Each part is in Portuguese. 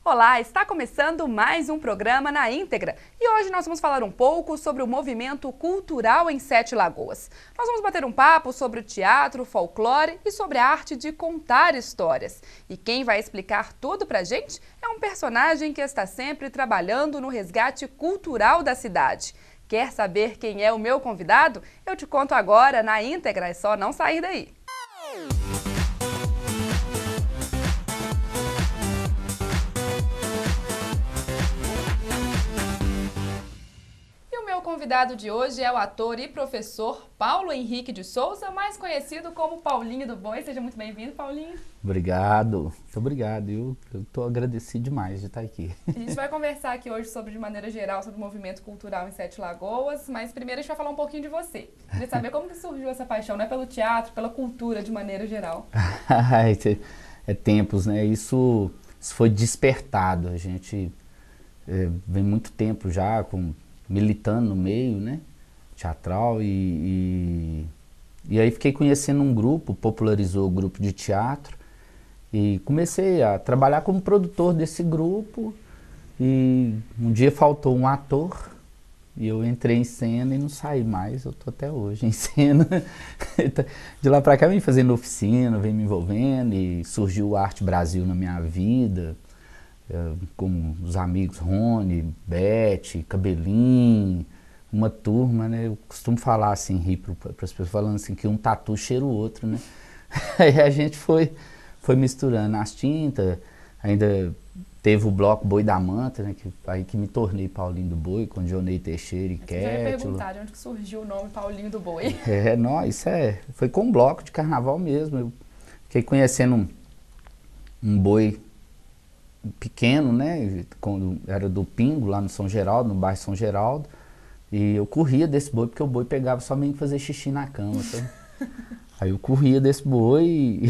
Olá, está começando mais um programa na íntegra e hoje nós vamos falar um pouco sobre o movimento cultural em Sete Lagoas. Nós vamos bater um papo sobre o teatro, o folclore e sobre a arte de contar histórias. E quem vai explicar tudo pra gente é um personagem que está sempre trabalhando no resgate cultural da cidade. Quer saber quem é o meu convidado? Eu te conto agora na íntegra, é só não sair daí. O convidado de hoje é o ator e professor Paulo Henrique de Souza, mais conhecido como Paulinho do Boi. Seja muito bem-vindo, Paulinho. Obrigado, muito obrigado. Eu estou agradecido demais de estar aqui. A gente vai conversar aqui hoje sobre, de maneira geral, sobre o movimento cultural em Sete Lagoas, mas primeiro a gente vai falar um pouquinho de você. Queria saber como que surgiu essa paixão, não é pelo teatro, pela cultura de maneira geral. É tempos, né? Isso foi despertado. A gente vem muito tempo já militando no meio, né, teatral e aí fiquei conhecendo um grupo, popularizou o grupo de teatro e comecei a trabalhar como produtor desse grupo e um dia faltou um ator e eu entrei em cena e não saí mais, eu tô até hoje em cena. De lá pra cá vem fazendo oficina, vem me envolvendo e surgiu o Arte Brasil na minha vida. Com os amigos Rony, Beth, Cabelinho, uma turma, né? Eu costumo falar assim, rir para as pessoas, falando assim, que um tatu cheira o outro, né? Aí a gente foi misturando as tintas, ainda teve o bloco Boi da Manta, né? Aí que me tornei Paulinho do Boi, com Dionei Teixeira e Kétilo. Eu já ia perguntar de onde que surgiu o nome Paulinho do Boi. Não, foi com um bloco de carnaval mesmo. Eu fiquei conhecendo um boi pequeno, né, quando era do Pingo, lá no São Geraldo, no bairro São Geraldo, e eu corria desse boi, porque o boi pegava somente fazer xixi na cama, sabe? Aí eu corria desse boi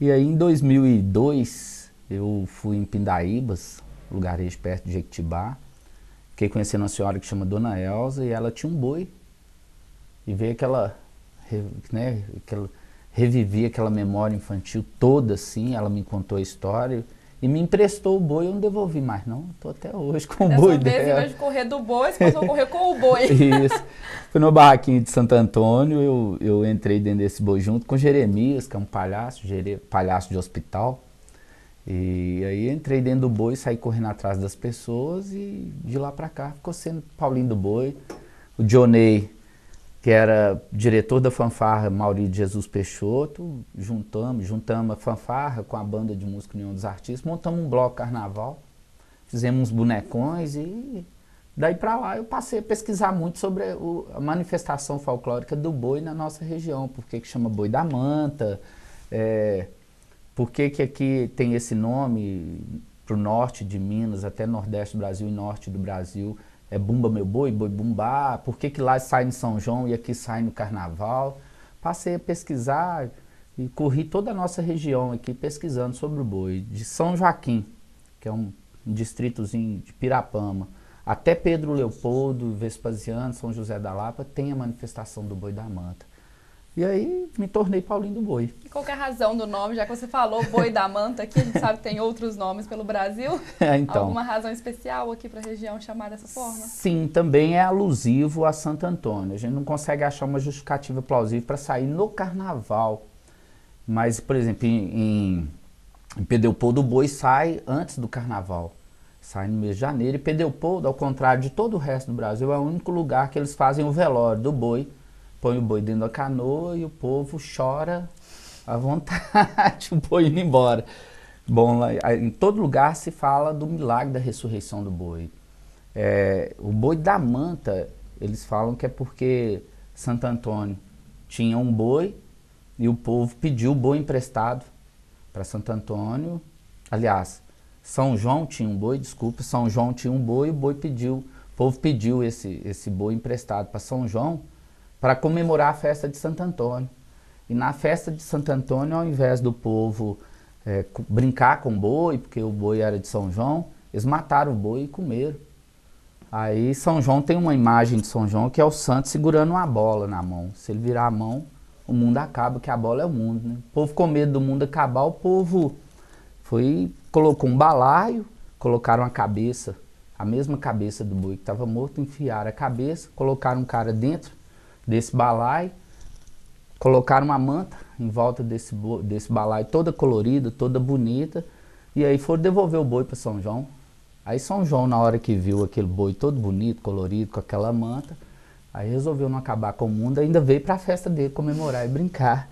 e aí em 2002 eu fui em Pindaíbas, lugarejo perto de Jequitibá, fiquei conhecendo uma senhora que chama Dona Elza e ela tinha um boi, e veio revivia aquela memória infantil toda assim, ela me contou a história, e me emprestou o boi, eu não devolvi mais não, estou até hoje com o boi dela. Dessa vez, em vez de correr do boi, você passou a correr com o boi. Isso. Fui no barraquinho de Santo Antônio, eu entrei dentro desse boi junto com Jeremias, que é um palhaço de hospital. E aí entrei dentro do boi, saí correndo atrás das pessoas e de lá pra cá ficou sendo Paulinho do Boi. O Dionei, que era diretor da fanfarra Maurício de Jesus Peixoto, juntamos a fanfarra com a banda de música União dos Artistas, montamos um bloco carnaval, fizemos uns bonecões e daí pra lá eu passei a pesquisar muito sobre a manifestação folclórica do boi na nossa região, por que chama Boi da Manta, por que aqui tem esse nome pro norte de Minas, até nordeste do Brasil e norte do Brasil, é Bumba Meu Boi, Boi Bumbá, por que lá sai no São João e aqui sai no Carnaval. Passei a pesquisar e corri toda a nossa região aqui pesquisando sobre o boi, de São Joaquim, que é um distritozinho de Pirapama, até Pedro Leopoldo, Vespasiano, São José da Lapa, tem a manifestação do Boi da Manta. E aí me tornei Paulinho do Boi. E qual que é a razão do nome? Já que você falou Boi da Manta aqui, a gente sabe que tem outros nomes pelo Brasil. Então, alguma razão especial aqui para a região chamar dessa forma? Sim, também é alusivo a Santo Antônio. A gente não consegue achar uma justificativa plausível para sair no carnaval. Mas, por exemplo, em Pedreupoldo o boi sai antes do carnaval. Sai no mês de janeiro. E Pedreupoldo, ao contrário de todo o resto do Brasil, é o único lugar que eles fazem o velório do boi. Põe o boi dentro da canoa e o povo chora à vontade, o boi indo embora. Bom, em todo lugar se fala do milagre da ressurreição do boi. O Boi da Manta, eles falam que é porque Santo Antônio tinha um boi e o povo pediu o boi emprestado para Santo Antônio. Aliás, São João tinha um boi, São João tinha um boi e o povo pediu esse boi emprestado para São João, para comemorar a festa de Santo Antônio. E na festa de Santo Antônio, ao invés do povo brincar com o boi, porque o boi era de São João, eles mataram o boi e comeram. Aí São João tem uma imagem de São João que é o santo segurando uma bola na mão. Se ele virar a mão, o mundo acaba, que a bola é o mundo, né? O povo com medo do mundo acabar, o povo colocou um balaio, colocaram a mesma cabeça do boi que estava morto, enfiaram a cabeça, colocaram um cara dentro desse balaio, colocaram uma manta em volta desse balaio, toda colorida, toda bonita, e aí foram devolver o boi para São João. Aí São João, na hora que viu aquele boi todo bonito, colorido, com aquela manta, aí resolveu não acabar com o mundo, ainda veio para a festa dele comemorar e brincar.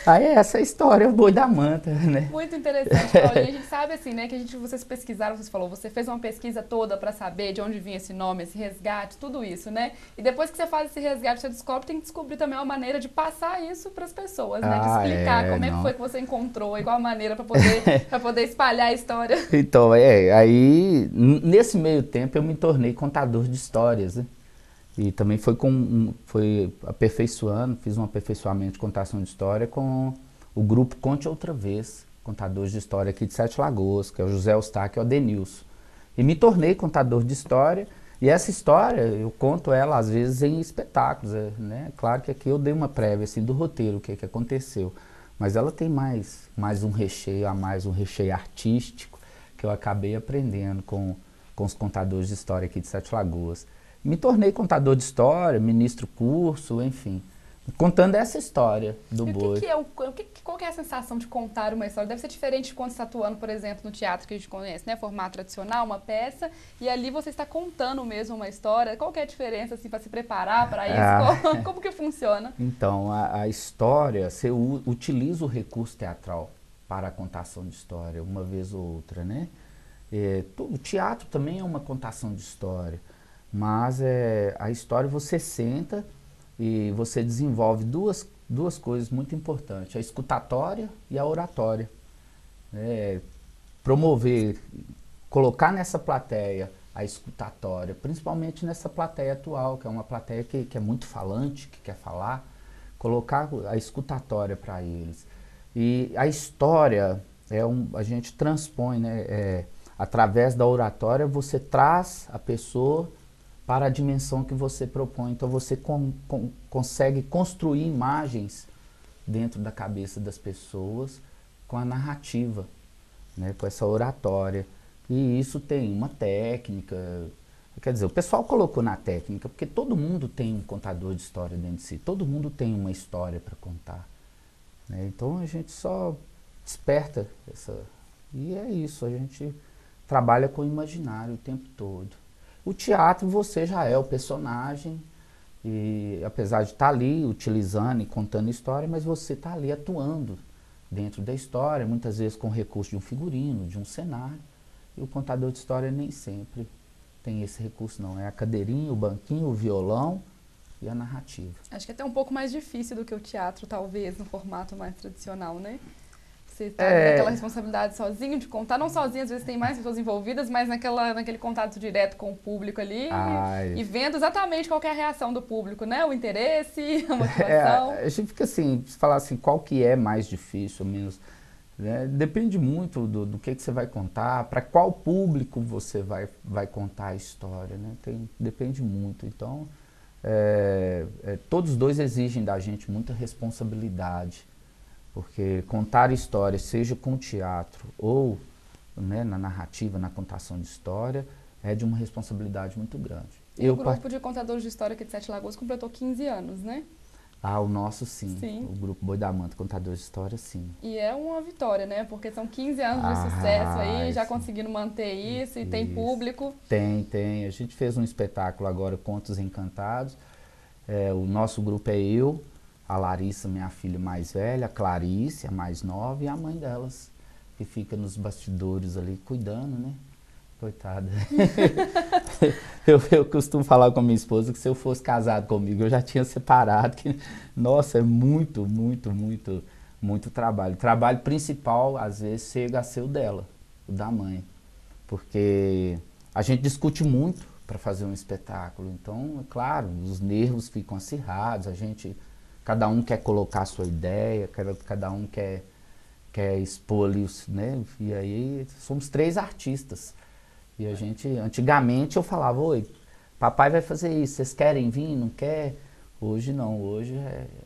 Aí essa é a história, o boi da manta, né? Muito interessante, Paulinho. A gente sabe assim, né, que vocês pesquisaram, você falou, você fez uma pesquisa toda para saber de onde vinha esse nome, esse resgate, tudo isso, né? E depois que você faz esse resgate, você descobre, tem que descobrir também uma maneira de passar isso para as pessoas, né? De explicar como é que foi que você encontrou, igual a maneira para poder espalhar a história. Então, aí nesse meio tempo eu me tornei contador de histórias, né? E também foi aperfeiçoando, fiz um aperfeiçoamento de contação de história com o grupo Conte Outra Vez, contadores de história aqui de Sete Lagoas, que é o José Eustáquio e o Adenilson. E me tornei contador de história, e essa história eu conto ela às vezes em espetáculos, né? Claro que aqui eu dei uma prévia assim, do roteiro, o que aconteceu, mas ela tem mais um recheio, um recheio artístico, que eu acabei aprendendo com os contadores de história aqui de Sete Lagoas. Me tornei contador de história, ministro curso, enfim, contando essa história do boi. Qual que é a sensação de contar uma história? Deve ser diferente de quando você está atuando, por exemplo, no teatro que a gente conhece, né? Formato tradicional, uma peça, e ali você está contando mesmo uma história. Qual que é a diferença, assim, para se preparar para isso? Como que funciona? Então, a história, você utiliza o recurso teatral para a contação de história, uma vez ou outra, né? O teatro também é uma contação de história. Mas a história você senta e você desenvolve duas coisas muito importantes, a escutatória e a oratória. Promover, colocar nessa plateia a escutatória, principalmente nessa plateia atual, que é uma plateia que é muito falante, que quer falar, colocar a escutatória para eles. E a história, a gente transpõe, né? Através da oratória você traz a pessoa para a dimensão que você propõe. Então você consegue construir imagens dentro da cabeça das pessoas com a narrativa, né, com essa oratória. E isso tem uma técnica, quer dizer, o pessoal colocou na técnica, porque todo mundo tem um contador de história dentro de si, todo mundo tem uma história para contar, né? Então a gente só desperta essa... E é isso, a gente trabalha com o imaginário o tempo todo. O teatro você já é o personagem, e apesar de estar ali utilizando e contando história, mas você está ali atuando dentro da história, muitas vezes com o recurso de um figurino, de um cenário. E o contador de história nem sempre tem esse recurso não, é a cadeirinha, o banquinho, o violão e a narrativa. Acho que é até um pouco mais difícil do que o teatro, talvez, no formato mais tradicional, né? Você tá naquela responsabilidade sozinho de contar, não sozinho, às vezes tem mais pessoas envolvidas, mas naquele contato direto com o público ali e vendo exatamente qual que é a reação do público, né? O interesse, a motivação. A gente fica assim, falar assim, qual que é mais difícil ou menos, né? Depende muito do que você vai contar, para qual público você vai contar a história, né? Depende muito, então todos os dois exigem da gente muita responsabilidade. Porque contar histórias, seja com teatro ou, né, na narrativa, na contação de história, é de uma responsabilidade muito grande. E o grupo de contadores de história aqui de Sete Lagoas completou 15 anos, né? O nosso sim. O grupo Boi da Manta, contadores de história, sim. E é uma vitória, né? Porque são 15 anos de sucesso aí, já conseguindo manter isso, e tem público. Tem. A gente fez um espetáculo agora, Contos Encantados. O nosso grupo é eu, a Larissa, minha filha mais velha, a Clarice, a mais nova, e a mãe delas, que fica nos bastidores ali cuidando, né? Coitada. eu costumo falar com a minha esposa que se eu fosse casado comigo, eu já tinha separado. Nossa, é muito trabalho. O trabalho principal, às vezes, chega a ser o dela, o da mãe. Porque a gente discute muito para fazer um espetáculo. Então, é claro, os nervos ficam acirrados, cada um quer colocar a sua ideia, cada um quer expor ali, né? E aí somos 3 artistas. E antigamente eu falava, oi, papai vai fazer isso, vocês querem vir, não quer? Hoje não, hoje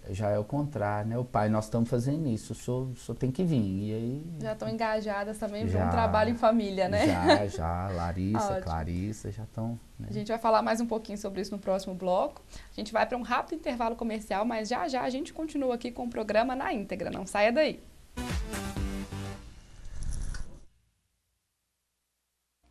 já é o contrário, né? O pai, nós estamos fazendo isso, o senhor tem que vir. E aí, já estão engajadas também para um trabalho em família, né? Já, Larissa, Clarissa, já estão. Né? A gente vai falar mais um pouquinho sobre isso no próximo bloco. A gente vai para um rápido intervalo comercial, mas já a gente continua aqui com o programa na íntegra. Não saia daí.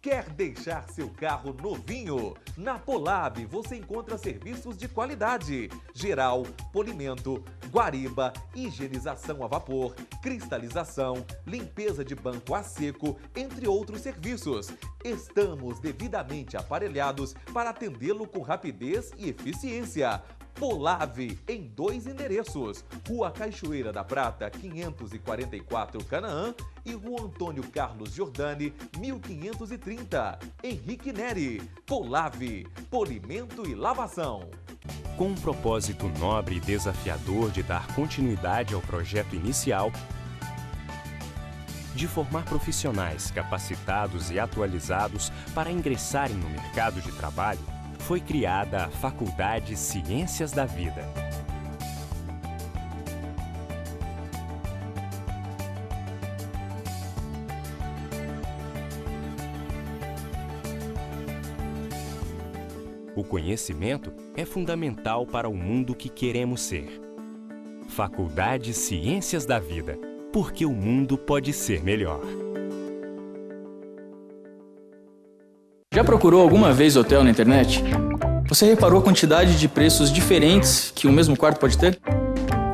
Quer deixar seu carro novinho? Na Polab você encontra serviços de qualidade: geral, polimento, guariba, higienização a vapor, cristalização, limpeza de banco a seco, entre outros serviços. Estamos devidamente aparelhados para atendê-lo com rapidez e eficiência. Polave em 2 endereços: Rua Cachoeira da Prata, 544 Canaã e Rua Antônio Carlos Giordani, 1530, Henrique Neri. Polave, polimento e lavação. Com um propósito nobre e desafiador de dar continuidade ao projeto inicial, de formar profissionais capacitados e atualizados para ingressarem no mercado de trabalho, foi criada a Faculdade Ciências da Vida. O conhecimento é fundamental para o mundo que queremos ser. Faculdade Ciências da Vida, porque o mundo pode ser melhor. Já procurou alguma vez hotel na internet? Você reparou a quantidade de preços diferentes que o mesmo quarto pode ter?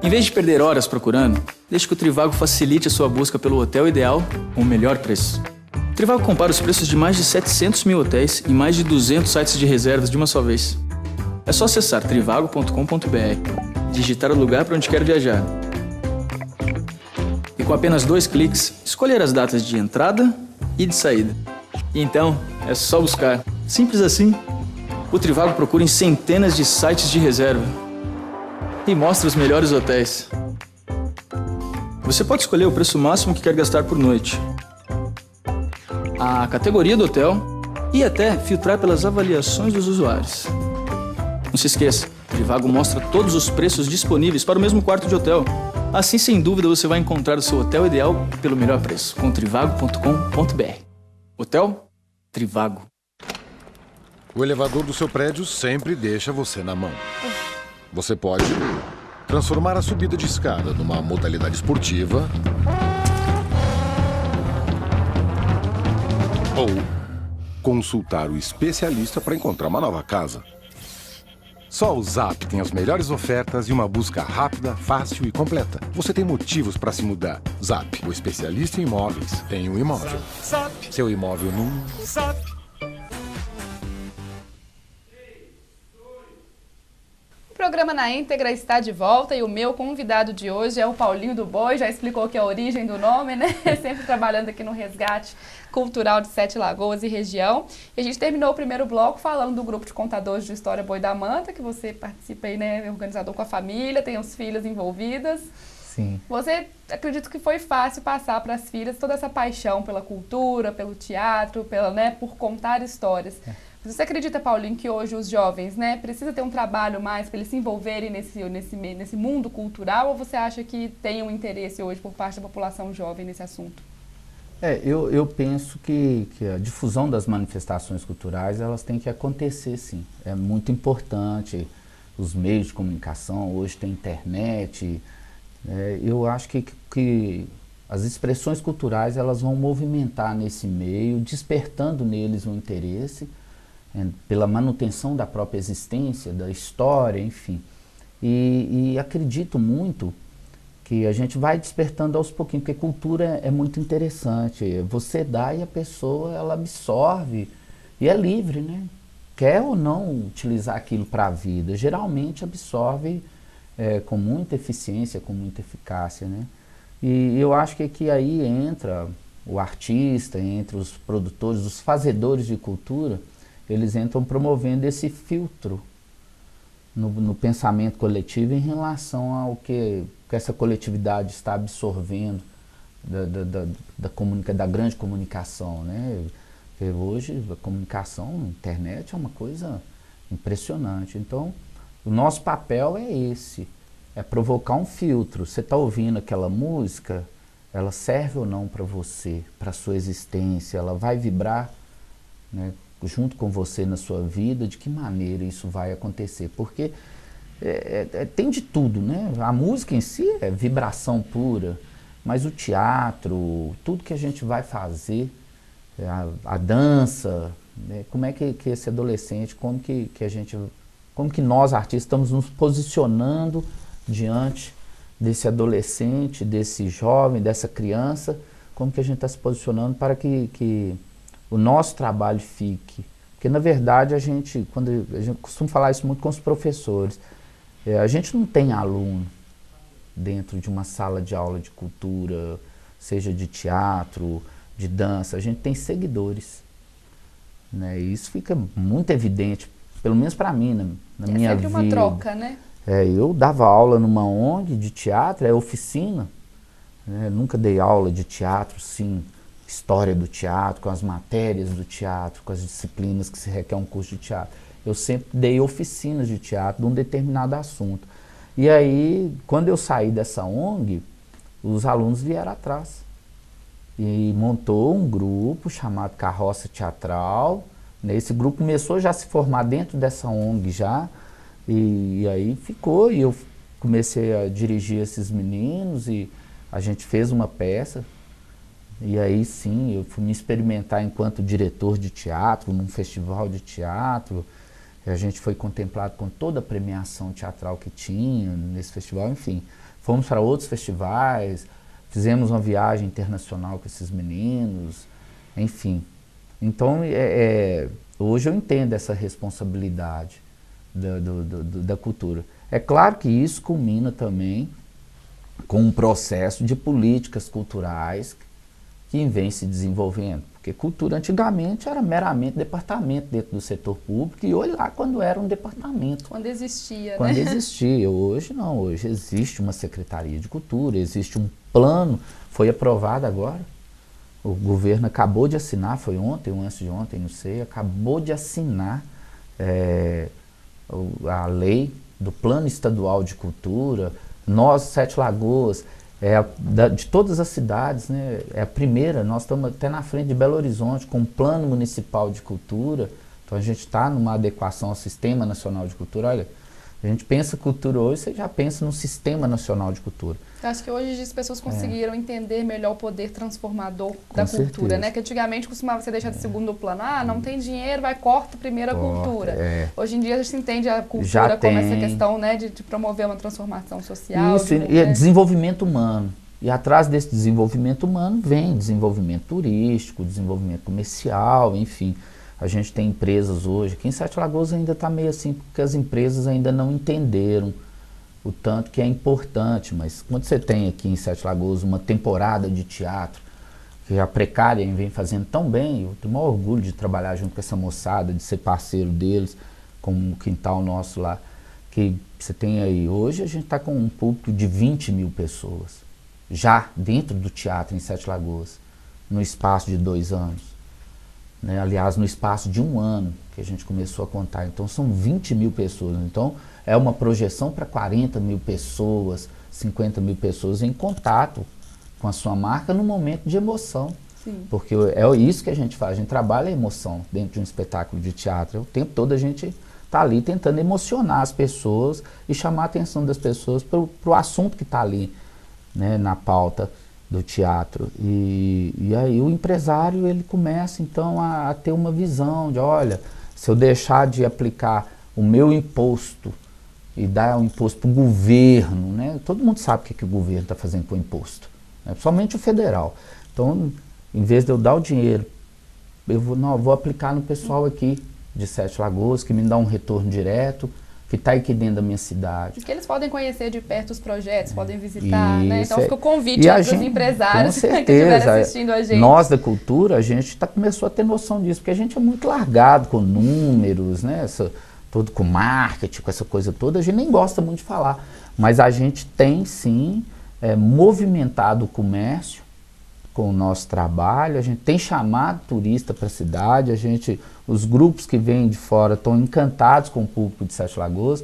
Em vez de perder horas procurando, deixe que o Trivago facilite a sua busca pelo hotel ideal com o melhor preço. O Trivago compara os preços de mais de 700 mil hotéis e mais de 200 sites de reservas de uma só vez. É só acessar trivago.com.br, digitar o lugar para onde quer viajar. E com apenas 2 cliques, escolher as datas de entrada e de saída. E então, é só buscar. Simples assim. O Trivago procura em centenas de sites de reserva e mostra os melhores hotéis. Você pode escolher o preço máximo que quer gastar por noite, a categoria do hotel e até filtrar pelas avaliações dos usuários. Não se esqueça, o Trivago mostra todos os preços disponíveis para o mesmo quarto de hotel. Assim, sem dúvida, você vai encontrar o seu hotel ideal pelo melhor preço, com trivago.com.br. Hotel Trivago. O elevador do seu prédio sempre deixa você na mão. Você pode transformar a subida de escada numa modalidade esportiva ou consultar o especialista para encontrar uma nova casa. Só o Zap tem as melhores ofertas e uma busca rápida, fácil e completa. Você tem motivos para se mudar. Zap, o especialista em imóveis, tem um imóvel. Seu imóvel no Zap. O programa Na Íntegra está de volta e o meu convidado de hoje é o Paulinho do Boi, já explicou que é a origem do nome, né? Sempre trabalhando aqui no resgate cultural de Sete Lagoas e região. E a gente terminou o primeiro bloco falando do grupo de contadores de história Boi da Manta, que você participa aí, né? Organizador com a família, tem os filhos envolvidas. Sim. Você, acredito que foi fácil passar para as filhas toda essa paixão pela cultura, pelo teatro, por contar histórias. Você acredita, Paulinho, que hoje os jovens, né, precisam ter um trabalho mais para eles se envolverem nesse mundo cultural, ou você acha que tem um interesse hoje por parte da população jovem nesse assunto? Eu penso que a difusão das manifestações culturais, elas têm que acontecer, sim. É muito importante. Os meios de comunicação, hoje tem internet. Eu acho que as expressões culturais, elas vão movimentar nesse meio, despertando neles um interesse pela manutenção da própria existência, da história, enfim. E acredito muito que a gente vai despertando aos pouquinhos, porque cultura é muito interessante. Você dá e a pessoa, ela absorve e é livre, né? Quer ou não utilizar aquilo para a vida, geralmente absorve com muita eficiência, com muita eficácia, né? E eu acho que aí entra o artista, entre os produtores, os fazedores de cultura, eles entram promovendo esse filtro no pensamento coletivo em relação ao que essa coletividade está absorvendo da grande comunicação, né? Porque hoje a comunicação, a internet é uma coisa impressionante. Então, O nosso papel é esse, é provocar um filtro. Você está ouvindo aquela música, ela serve ou não para você, para a sua existência, ela vai vibrar, né, junto com você na sua vida, de que maneira isso vai acontecer? Porque tem de tudo, né? A música em si é vibração pura, mas o teatro, tudo que a gente vai fazer, a dança, né? Como é que esse adolescente, como que nós artistas estamos nos posicionando diante desse adolescente, desse jovem, dessa criança, como que a gente está se posicionando para que o nosso trabalho fique. Porque, na verdade, a gente costuma falar isso muito com os professores, a gente não tem aluno dentro de uma sala de aula de cultura, seja de teatro, de dança, a gente tem seguidores, né? E isso fica muito evidente, pelo menos para mim, na minha vida. É sempre uma troca, né? Eu dava aula numa ONG de teatro, oficina, né? Nunca dei aula de teatro, sim, história do teatro, com as matérias do teatro, com as disciplinas que se requer um curso de teatro. Eu sempre dei oficinas de teatro de um determinado assunto. E aí, quando eu saí dessa ONG, os alunos vieram atrás. E montou um grupo chamado Carroça Teatral. Esse grupo começou já a se formar dentro dessa ONG já. E aí ficou, e eu comecei a dirigir esses meninos e a gente fez uma peça. E aí sim, eu fui me experimentar enquanto diretor de teatro, num festival de teatro. A gente foi contemplado com toda a premiação teatral que tinha nesse festival, enfim. Fomos para outros festivais, fizemos uma viagem internacional com esses meninos, enfim. Então, hoje eu entendo essa responsabilidade da cultura. É claro que isso culmina também com um processo de políticas culturais que vem se desenvolvendo. Porque cultura antigamente era meramente departamento dentro do setor público, e olha lá quando era um departamento. Quando existia, né? Quando existia. Hoje não, hoje existe uma Secretaria de Cultura, existe um plano, foi aprovado agora. O governo acabou de assinar, foi ontem ou antes de ontem, não sei, acabou de assinar a lei do Plano Estadual de Cultura. Nós, Sete Lagoas, de todas as cidades, né, é a primeira, nós estamos até na frente de Belo Horizonte com um plano municipal de cultura, então a gente está numa adequação ao Sistema Nacional de Cultura. Olha, a gente pensa cultura hoje, você já pensa no Sistema Nacional de Cultura. Eu acho que hoje as pessoas conseguiram entender melhor o poder transformador da cultura, né? Que antigamente costumava ser deixado de segundo plano. Ah, não tem dinheiro, corta primeiro a cultura. Hoje em dia a gente entende a cultura como essa questão, né, de promover uma transformação social. Isso, e é desenvolvimento humano. E atrás desse desenvolvimento humano vem desenvolvimento turístico, desenvolvimento comercial, enfim. A gente tem empresas hoje, aqui em Sete Lagoas ainda está meio assim, porque as empresas ainda não entenderam o tanto que é importante, mas quando você tem aqui em Sete Lagoas uma temporada de teatro, que a Precária vem fazendo tão bem, eu tenho o maior orgulho de trabalhar junto com essa moçada, de ser parceiro deles, com o quintal nosso lá, que você tem aí, hoje a gente está com um público de 20 mil pessoas, já dentro do teatro em Sete Lagoas, no espaço de 2 anos. Né? Aliás, no espaço de 1 ano que a gente começou a contar, então são 20 mil pessoas, então é uma projeção para 40 mil pessoas, 50 mil pessoas em contato com a sua marca no momento de emoção. Sim. Porque é isso que a gente faz, a gente trabalha a emoção dentro de um espetáculo de teatro. O tempo todo a gente está ali tentando emocionar as pessoas e chamar a atenção das pessoas para o assunto que está ali, né, na pauta do teatro. E aí o empresário ele começa então a ter uma visão de, olha, se eu deixar de aplicar o meu imposto e dar o imposto para o governo, né? Todo mundo sabe o que o governo está fazendo com o imposto, né? Principalmente o federal. Então, em vez de eu dar o dinheiro, eu vou aplicar no pessoal aqui de Sete Lagoas, que me dá um retorno direto, que está aqui dentro da minha cidade. Que eles podem conhecer de perto os projetos, podem visitar, né? Então fica o convite para os empresários que estiverem assistindo a gente. Nós da cultura, a gente começou a ter noção disso, porque a gente é muito largado com números, né? Todo com marketing, com essa coisa toda, a gente nem gosta muito de falar. Mas a gente tem sim movimentado o comércio com o nosso trabalho, a gente tem chamado turista para a cidade, os grupos que vêm de fora estão encantados com o público de Sete Lagoas.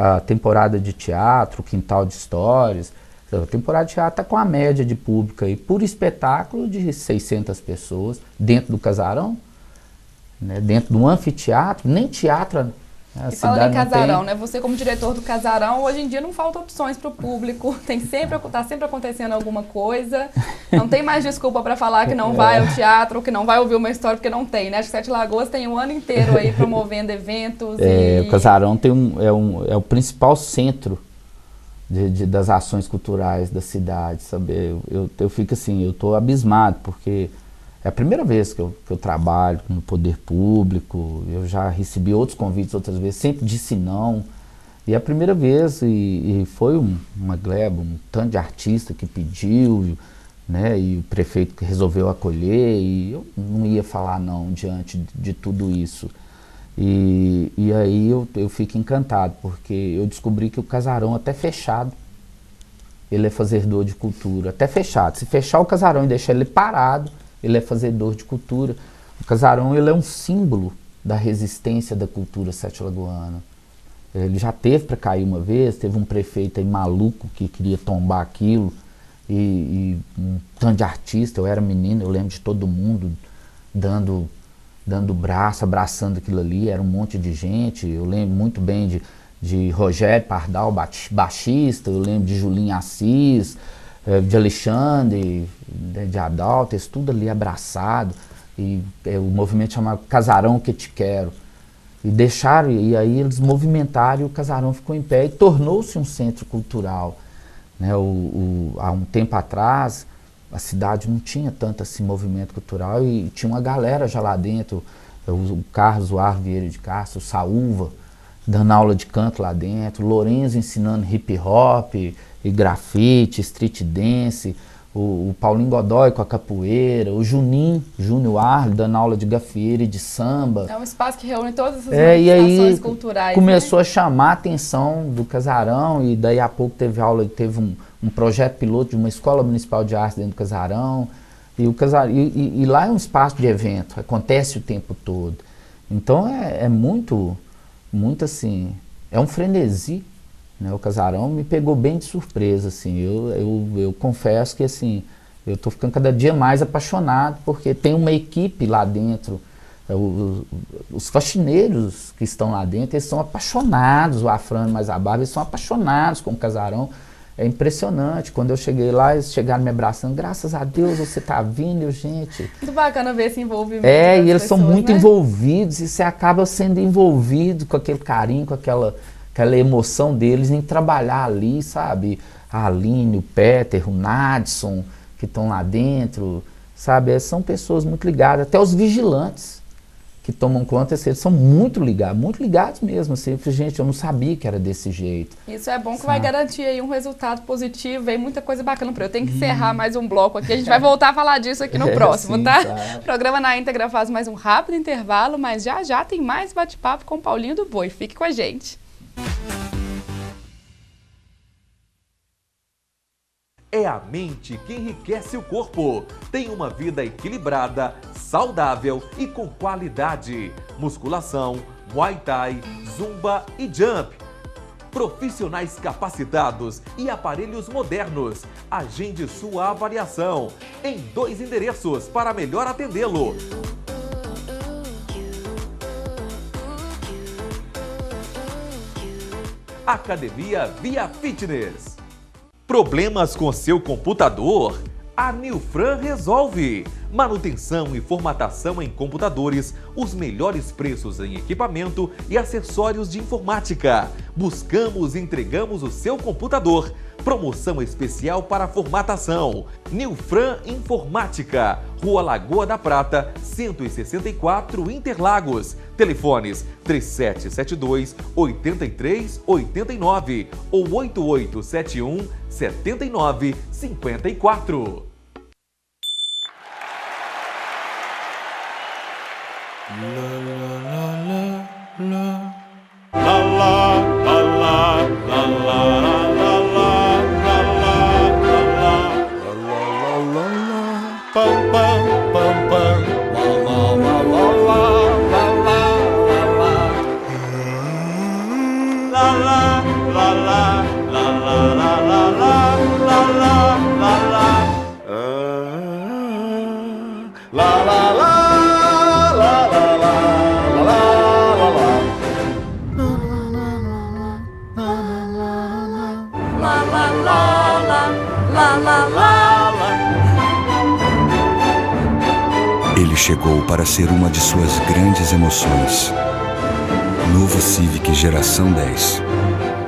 a temporada de teatro, Quintal de Histórias. A temporada de teatro está com a média de público aí, por espetáculo, de 600 pessoas, dentro do casarão, né, dentro do anfiteatro, nem teatro. E falando em casarão, né? Você como diretor do casarão, hoje em dia não faltam opções para o público, tá sempre acontecendo alguma coisa, não tem mais desculpa para falar que não vai ao teatro, ou que não vai ouvir uma história, porque não tem, né? Acho que Sete Lagoas tem um ano inteiro aí promovendo eventos. O casarão é o principal centro das ações culturais da cidade, sabe? Eu fico assim, eu estou abismado, porque é a primeira vez que eu trabalho no poder público. Eu já recebi outros convites outras vezes, sempre disse não. E é a primeira vez, e foi uma gleba, um tanto de artista que pediu, né, e o prefeito que resolveu acolher, e eu não ia falar não diante de tudo isso. E aí eu fico encantado, porque eu descobri que o casarão, até fechado, ele é fazedor de cultura, até fechado. Se fechar o casarão e deixar ele parado, ele é fazedor de cultura. O casarão, ele é um símbolo da resistência da cultura sete-lagoana. Ele já teve para cair uma vez, teve um prefeito aí maluco que queria tombar aquilo, e um tanto de artista, eu era menino, eu lembro de todo mundo dando braço, abraçando aquilo ali, era um monte de gente. Eu lembro muito bem de Rogério Pardal, baixista, eu lembro de Julinho Assis, de Alexandre, de Adalto, tudo ali abraçado, e o movimento chamado Casarão Que Te Quero. E deixaram, e aí eles movimentaram, e o casarão ficou em pé e tornou-se um centro cultural, né? Há um tempo atrás, a cidade não tinha tanto esse movimento cultural, e tinha uma galera já lá dentro, o Carlos Arvo Vieira de Castro, o Saúva, dando aula de canto lá dentro, Lourenço ensinando hip hop, e grafite, street dance, o Paulinho Godoy com a capoeira, o Júnior Arle dando aula de gafieira e de samba. É um espaço que reúne todas essas manifestações culturais. Começou, né, a chamar a atenção do casarão, e daí a pouco teve um projeto piloto de uma escola municipal de arte dentro do casarão, e lá é um espaço de evento, acontece o tempo todo. Então é muito assim, é um frenesi. Né, o casarão me pegou bem de surpresa, assim. Eu confesso que assim, eu estou ficando cada dia mais apaixonado, porque tem uma equipe lá dentro, os faxineiros que estão lá dentro, eles são apaixonados, o Afrânio mais a Barba, eles são apaixonados com o casarão. É impressionante, quando eu cheguei lá, eles chegaram me abraçando, graças a Deus você está vindo, gente. Muito bacana ver esse envolvimento. E eles são muito né? envolvidos, e você acaba sendo envolvido com aquele carinho, com aquela emoção deles em trabalhar ali, sabe? A Aline, o Peter, o Nadson, que estão lá dentro, sabe? São pessoas muito ligadas, até os vigilantes que tomam conta, eles são muito ligados mesmo, assim. Gente, eu não sabia que era desse jeito. Isso é bom, que vai garantir aí um resultado positivo, e muita coisa bacana para eu. Tenho que encerrar mais um bloco aqui, a gente vai voltar a falar disso aqui no próximo, sim, tá? Claro. O programa Na Íntegra faz mais um rápido intervalo, mas já tem mais bate-papo com o Paulinho do Boi. Fique com a gente. É a mente que enriquece o corpo. Tem uma vida equilibrada, saudável e com qualidade. Musculação, Muay Thai, Zumba e Jump. Profissionais capacitados e aparelhos modernos. Agende sua avaliação em 2 endereços para melhor atendê-lo. Academia Via Fitness. Problemas com seu computador? A Nilfran resolve. Manutenção e formatação em computadores, os melhores preços em equipamento e acessórios de informática. Buscamos e entregamos o seu computador. Promoção especial para formatação. Nilfran Informática, Rua Lagoa da Prata, 164, Interlagos. Telefones 3772-8389 ou 8871-7954. La la chegou para ser uma de suas grandes emoções. Novo Civic Geração 10.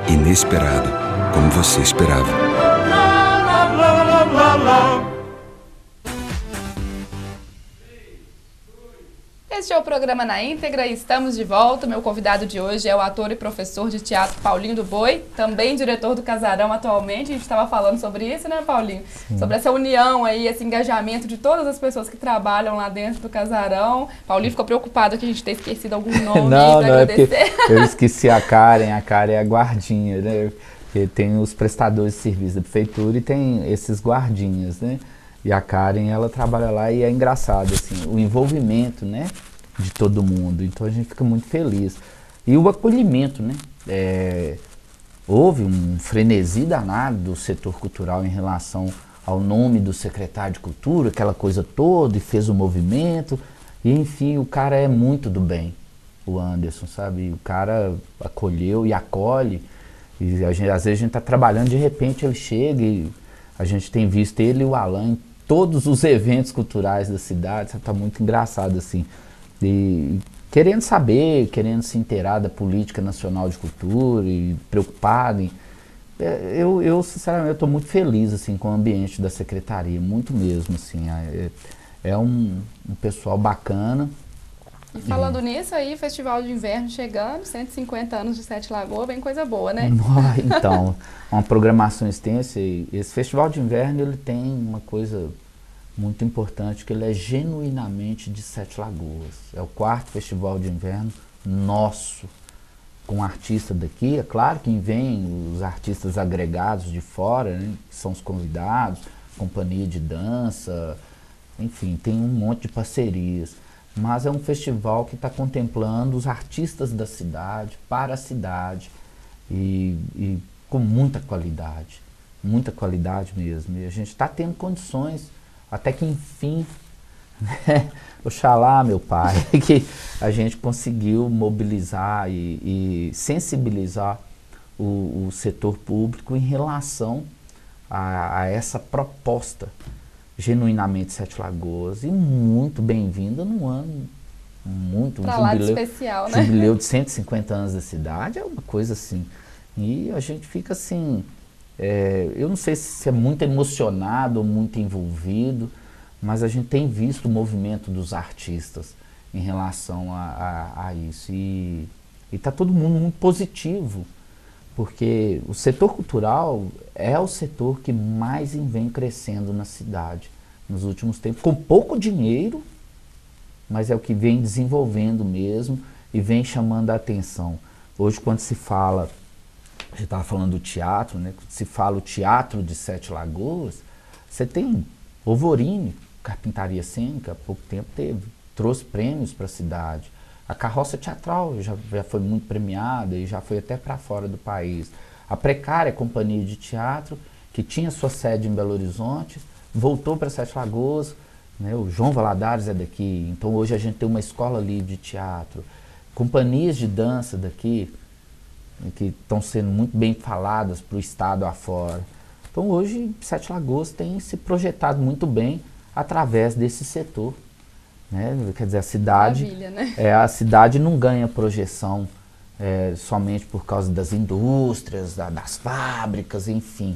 Inesperado, como você esperava. Este é o programa Na Íntegra e estamos de volta. Meu convidado de hoje é o ator e professor de teatro Paulinho do Boi, também diretor do Casarão atualmente. A gente estava falando sobre isso, né, Paulinho? Sim. Sobre essa união aí, esse engajamento de todas as pessoas que trabalham lá dentro do Casarão. Paulinho ficou preocupado que a gente tenha esquecido algum nome não, para agradecer. É eu esqueci a Karen é a guardinha, né? Porque tem os prestadores de serviço da prefeitura e tem esses guardinhas, né? E a Karen, ela trabalha lá e é engraçado, assim, o envolvimento, né, de todo mundo. Então a gente fica muito feliz. E o acolhimento, né? Houve um frenesi danado do setor cultural em relação ao nome do secretário de Cultura, aquela coisa toda, e fez o movimento. E enfim, o cara é muito do bem, o Anderson, sabe? O cara acolheu e acolhe. E às vezes a gente está trabalhando, de repente ele chega e a gente tem visto ele e o Alan em todos os eventos culturais da cidade. Está muito engraçado, assim. E querendo saber, querendo se inteirar da política nacional de cultura e preocupado. Eu sinceramente, estou muito feliz, assim, com o ambiente da secretaria, muito mesmo, assim. É um pessoal bacana. E falando nisso aí, Festival de Inverno chegando, 150 anos de Sete Lagoas, bem coisa boa, né? Então, uma programação extensa. E esse Festival de Inverno, ele tem uma coisa muito importante, que ele é genuinamente de Sete Lagoas. É o 4º Festival de Inverno nosso, com artista daqui. É claro que vem os artistas agregados de fora, né, que são os convidados, companhia de dança, enfim, tem um monte de parcerias. Mas é um festival que está contemplando os artistas da cidade, para a cidade, e com muita qualidade mesmo. E a gente está tendo condições, até que enfim, né? Oxalá, meu pai, que a gente conseguiu mobilizar e sensibilizar o setor público em relação a essa proposta genuinamente Sete Lagoas, e muito bem-vinda num ano muito pra lá de especial, né? Jubileu de 150 anos da cidade, é uma coisa assim. E a gente fica assim, eu não sei se é muito emocionado ou muito envolvido, mas a gente tem visto o movimento dos artistas em relação a isso. E está todo mundo muito positivo, porque o setor cultural é o setor que mais vem crescendo na cidade nos últimos tempos, com pouco dinheiro, mas é o que vem desenvolvendo mesmo e vem chamando a atenção. Hoje, quando se fala, a gente estava falando do teatro, né? Quando se fala o teatro de Sete Lagoas, você tem Ovorini, carpintaria cênica, há pouco tempo trouxe prêmios para a cidade. A Carroça Teatral já foi muito premiada e já foi até para fora do país. A Precária Companhia de Teatro, que tinha sua sede em Belo Horizonte, voltou para Sete Lagoas, né? O João Valadares é daqui, então hoje a gente tem uma escola livre de teatro. Companhias de dança daqui, que estão sendo muito bem faladas para o estado afora. Então hoje Sete Lagoas tem se projetado muito bem através desse setor. Né? Quer dizer, a cidade, maravilha, né? A cidade não ganha projeção somente por causa das indústrias, das fábricas, enfim.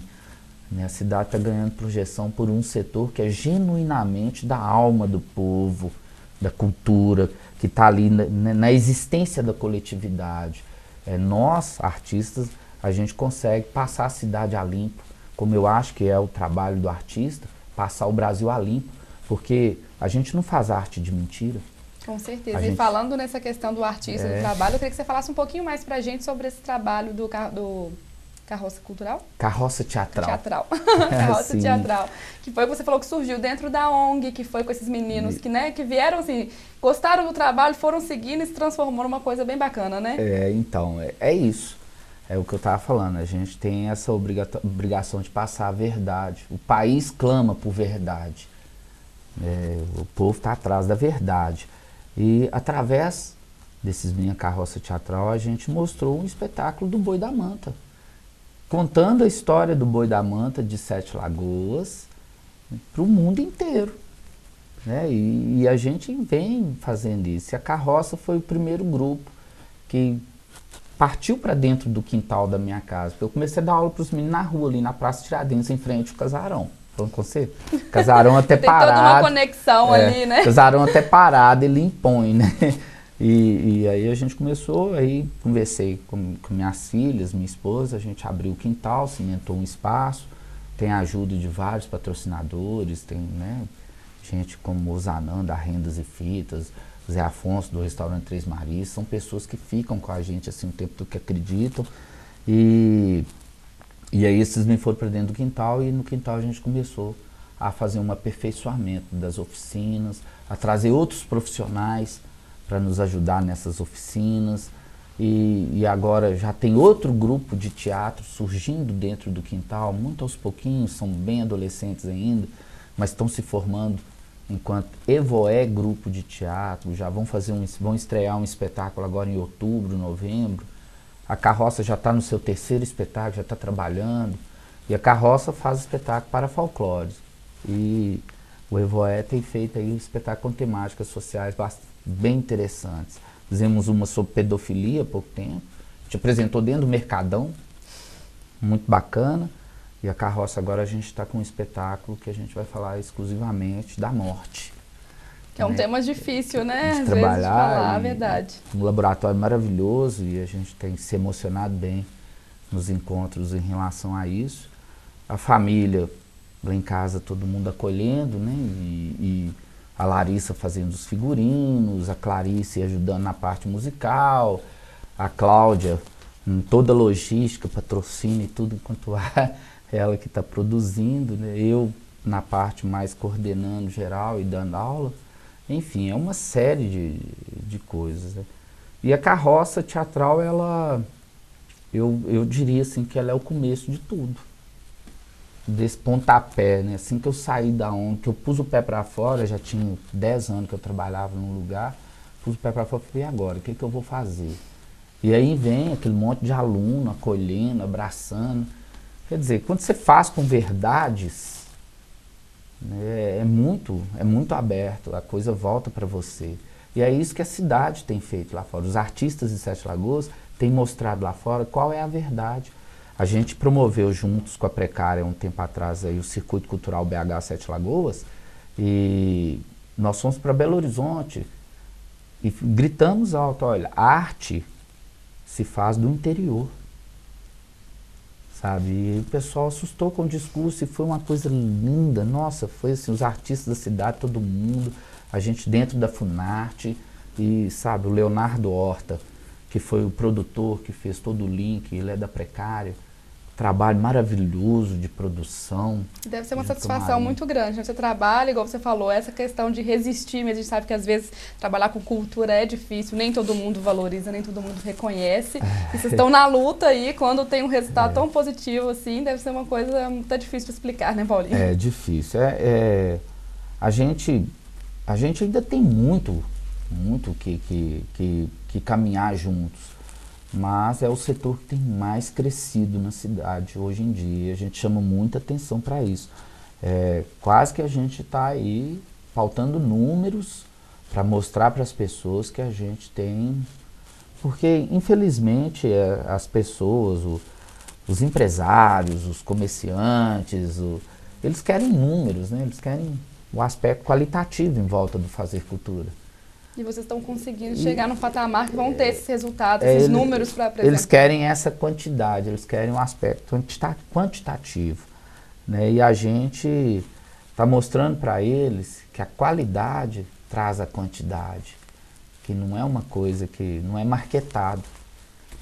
Né? A cidade está ganhando projeção por um setor que é genuinamente da alma do povo, da cultura, que está ali na existência da coletividade. Nós, artistas, a gente consegue passar a cidade a limpo, como eu acho que é o trabalho do artista, passar o Brasil a limpo, porque a gente não faz arte de mentira. Com certeza. E falando nessa questão do artista, do trabalho, eu queria que você falasse um pouquinho mais pra gente sobre esse trabalho do Carroça Cultural? Carroça Teatral. Carroça Teatral. Que foi, você falou que surgiu dentro da ONG, que foi com esses meninos que vieram assim, gostaram do trabalho, foram seguindo e se transformou numa coisa bem bacana, né? Então, é isso. É o que eu estava falando, a gente tem essa obrigação de passar a verdade. O país clama por verdade. O povo está atrás da verdade. E através desses Minha Carroça Teatral, a gente mostrou um espetáculo do Boi da Manta, contando a história do Boi da Manta de Sete Lagoas para o mundo inteiro. né? E a gente vem fazendo isso. E a Carroça foi o primeiro grupo que partiu para dentro do quintal da minha casa. Eu comecei a dar aula para os meninos na rua, ali na Praça Tiradentes, em frente ao casarão. Falando com você? Casarão até parado. Tem toda uma conexão ali, né? Casarão até parado, ele impõe, né? E aí a gente começou, aí conversei com minhas filhas, minha esposa, a gente abriu o quintal, cimentou um espaço, tem a ajuda de vários patrocinadores, tem, né, gente como o Zanan, da Rendas e Fitas, Zé Afonso, do restaurante Três Marias, são pessoas que ficam com a gente assim, o tempo do que acreditam. E aí esses me foram para dentro do quintal, e no quintal a gente começou a fazer um aperfeiçoamento das oficinas, a trazer outros profissionais para nos ajudar nessas oficinas. E agora já tem outro grupo de teatro surgindo dentro do quintal, muito aos pouquinhos, são bem adolescentes ainda, mas estão se formando enquanto Evoé grupo de teatro, já vão estrear um espetáculo agora em outubro, novembro. A Carroça já está no seu terceiro espetáculo, já está trabalhando, e a Carroça faz espetáculo para folclore. E o Evoé tem feito aí um espetáculo com temáticas sociais bem interessantes. Fizemos uma sobre pedofilia há pouco tempo, a gente apresentou dentro do Mercadão, muito bacana. E a Carroça agora a gente está com um espetáculo que a gente vai falar exclusivamente da morte. Que é um tema difícil, né? De às trabalhar, vezes de falar a verdade. Um laboratório maravilhoso, e a gente tem se emocionado bem nos encontros em relação a isso. A família lá em casa, todo mundo acolhendo, né? E a Larissa fazendo os figurinos, a Clarice ajudando na parte musical, a Cláudia em toda a logística, patrocínio e tudo enquanto ela que está produzindo, né? Eu na parte mais coordenando geral e dando aula. Enfim, é uma série de coisas, né? E a Carroça Teatral, eu diria assim que ela é o começo de tudo. Desse pontapé, né? Assim que eu saí da ONG, que eu pus o pé para fora, já tinha 10 anos que eu trabalhava num lugar, pus o pé para fora e falei, e agora, o que eu vou fazer? E aí vem aquele monte de aluno acolhendo, abraçando. Quer dizer, quando você faz com verdades, né, é muito aberto, a coisa volta para você. E é isso que a cidade tem feito lá fora. Os artistas de Sete Lagoas têm mostrado lá fora qual é a verdade. A gente promoveu juntos com a Precária um tempo atrás aí, o Circuito Cultural BH Sete Lagoas, e nós fomos para Belo Horizonte e gritamos alto, olha, a arte se faz do interior, sabe? E o pessoal assustou com o discurso e foi uma coisa linda, nossa, foi assim, os artistas da cidade, todo mundo, a gente dentro da Funarte, e sabe, o Leonardo Horta, que foi o produtor que fez todo o link, ele é da Precária, trabalho maravilhoso de produção. Deve ser uma satisfação muito grande, né? Você trabalha, igual você falou, essa questão de resistir, mas a gente sabe que às vezes trabalhar com cultura é difícil, nem todo mundo valoriza, nem todo mundo reconhece. E vocês estão na luta aí, quando tem um resultado tão positivo assim, deve ser uma coisa muito difícil de explicar, né, Paulinho? É difícil. A gente ainda tem muito que caminhar juntos. Mas é o setor que tem mais crescido na cidade hoje em dia. A gente chama muita atenção para isso. Quase que a gente está aí pautando números para mostrar para as pessoas que a gente tem... Porque, infelizmente, as pessoas, os empresários, os comerciantes, eles querem números, né? Eles querem o aspecto qualitativo em volta do fazer cultura. E vocês estão conseguindo chegar no patamar que vão ter esses resultados, esses números para apresentar. Eles querem essa quantidade, eles querem um aspecto quantitativo, né? E a gente está mostrando para eles que a qualidade traz a quantidade, que não é uma coisa que não é marketado.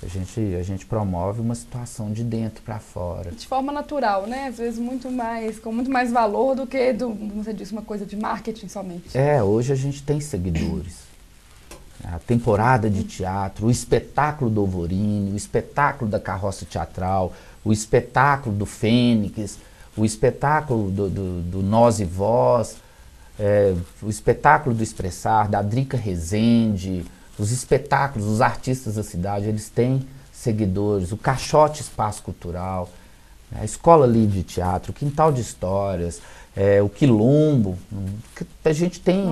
A gente promove uma situação de dentro para fora. De forma natural, né? Às vezes com muito mais valor do que, como você disse, uma coisa de marketing somente. Hoje a gente tem seguidores. A temporada de teatro, o espetáculo do Alvorini, o espetáculo da Carroça Teatral, o espetáculo do Fênix, o espetáculo do Nós e Vós, o espetáculo do Expressar, da Drica Rezende, os espetáculos, os artistas da cidade, eles têm seguidores, o Caixote Espaço Cultural, a Escola Livre de Teatro, o Quintal de Histórias, o quilombo. A gente tem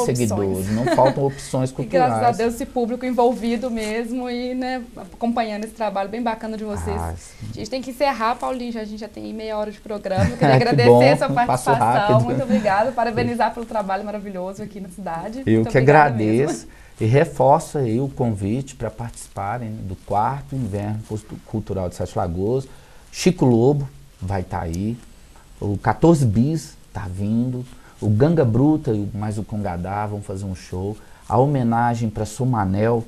seguidores, não faltam opções E culturais. graças a Deus esse público envolvido mesmo e, né, acompanhando esse trabalho bem bacana de vocês. A gente tem que encerrar, Paulinho, a gente já tem meia hora de programa. Eu queria agradecer a sua participação. Muito obrigada, parabenizar pelo trabalho maravilhoso aqui na cidade. Eu que agradeço e reforço aí o convite para participarem do 4º Inverno Cultural de Sete Lagoas. Chico Lobo vai estar aí, o 14 Bis está vindo, o Ganga Bruta e mais o Congadá vão fazer um show. A homenagem para Sumanel,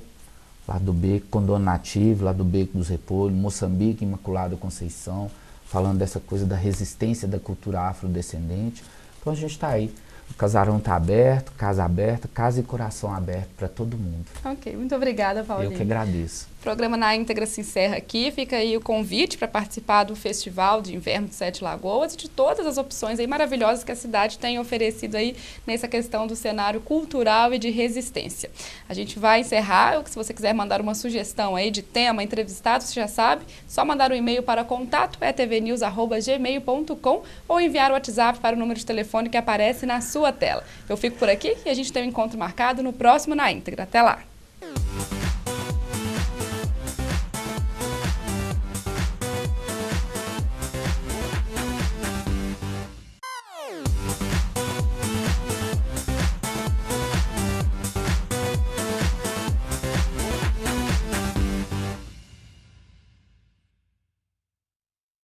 lá do Beco, Condono Nativo, lá do Beco dos Repolhos, Moçambique, Imaculada Conceição, falando dessa coisa da resistência da cultura afrodescendente. Então a gente está aí. O casarão está aberto, casa aberta, casa e coração aberto para todo mundo. Ok, muito obrigada, Paulinho. Eu que agradeço. O programa Na Íntegra se encerra aqui. Fica aí o convite para participar do Festival de Inverno de Sete Lagoas e de todas as opções aí maravilhosas que a cidade tem oferecido aí nessa questão do cenário cultural e de resistência. A gente vai encerrar. Se você quiser mandar uma sugestão aí de tema, entrevistado, você já sabe, só mandar um e-mail para contato@tvnews@gmail.com ou enviar o WhatsApp para o número de telefone que aparece na sua tela. Eu fico por aqui e a gente tem um encontro marcado no próximo Na Íntegra. Até lá!